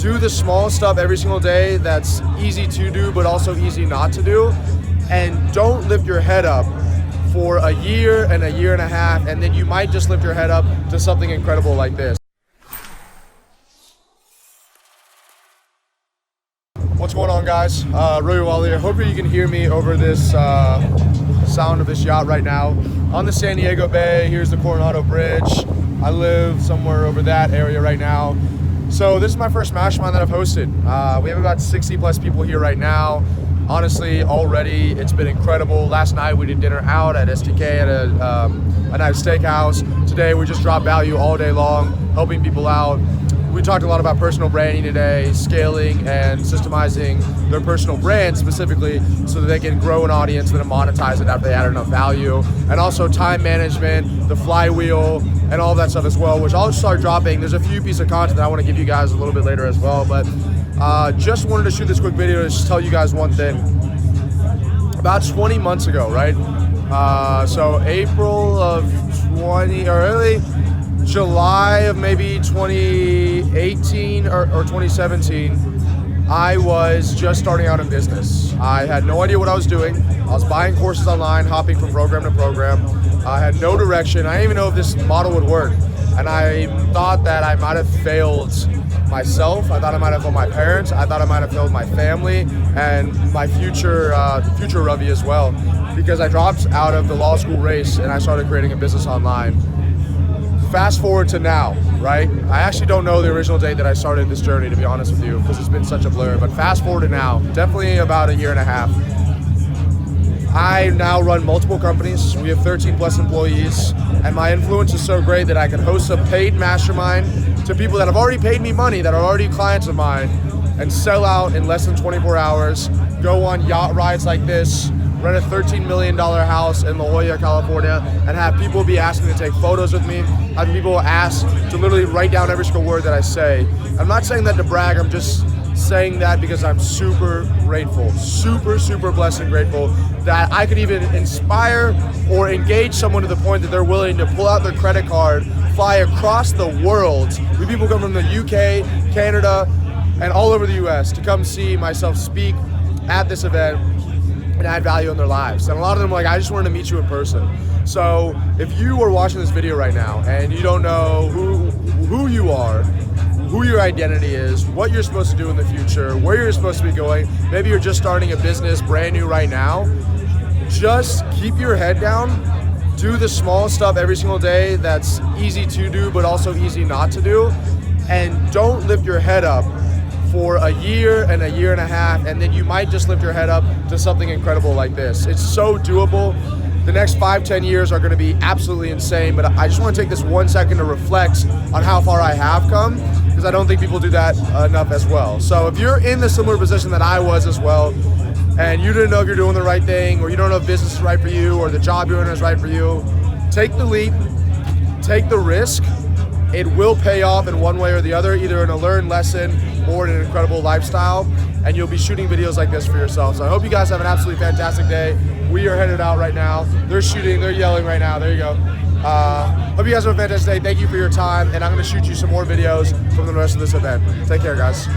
do the small stuff every single day that's easy to do, but also easy not to do. And don't lift your head up for a year and a half, and then you might just lift your head up to something incredible like this. What's going on, guys? Ravi Abuvala here. Hopefully you can hear me over this sound of this yacht right now. On the San Diego Bay, here's the Coronado Bridge. I live somewhere over that area right now. So this is my first mastermind that I've hosted. We have about 60 plus people here right now. Honestly, already it's been incredible. Last night we did dinner out at STK at a nice steakhouse. Today we just dropped value all day long, helping people out. We talked a lot about personal branding today, scaling and systemizing their personal brand specifically so that they can grow an audience and then monetize it after they add enough value. And also time management, the flywheel, and all that stuff as well, which I'll start dropping. There's a few pieces of content that I want to give you guys a little bit later as well, but just wanted to shoot this quick video to just tell you guys one thing. About 20 months ago, right? So April of 20, or early July of maybe 2018 or 2017, I was just starting out in business. I had no idea what I was doing. I was buying courses online, hopping from program to program. I had no direction. I didn't even know if this model would work. And I thought that I might have failed myself. I thought I might have failed my parents. I thought I might have failed my family and my future Ravi as well, because I dropped out of the law school race and I started creating a business online. Fast forward to now, right? I actually don't know the original date that I started this journey, to be honest with you, because it's been such a blur, but fast forward to now, definitely about a year and a half. I now run multiple companies. We have 13 plus employees, and my influence is so great that I can host a paid mastermind to people that have already paid me money, that are already clients of mine, and sell out in less than 24 hours, go on yacht rides like this, rent a $13 million house in La Jolla, California, and have people be asking to take photos with me, have people ask to literally write down every single word that I say. I'm not saying that to brag, I'm just saying that because I'm super grateful, super blessed and grateful that I could even inspire or engage someone to the point that they're willing to pull out their credit card, fly across the world. We people come from the UK, Canada, and all over the US to come see myself speak at this event and add value in their lives. And a lot of them are like, I just wanted to meet you in person. So if you are watching this video right now and you don't know who you are, who your identity is, what you're supposed to do in the future, where you're supposed to be going, maybe you're just starting a business brand new right now, just keep your head down, do the small stuff every single day that's easy to do but also easy not to do, and don't lift your head up for a year and a half, and then you might just lift your head up to something incredible like this. It's so doable. The next 5-10 years are going to be absolutely insane, but I just want to take this 1 second to reflect on how far I have come, because I don't think people do that enough as well. So if you're in the similar position that I was as well, and you didn't know if you're doing the right thing, or you don't know if business is right for you, or the job you're in is right for you, take the leap, take the risk. It will pay off in one way or the other, either in a learned lesson or in an incredible lifestyle, and you'll be shooting videos like this for yourself. So I hope you guys have an absolutely fantastic day. We are headed out right now. They're shooting, they're yelling right now. There you go. Hope you guys have a fantastic day. Thank you for your time, and I'm gonna shoot you some more videos from the rest of this event. Take care, guys.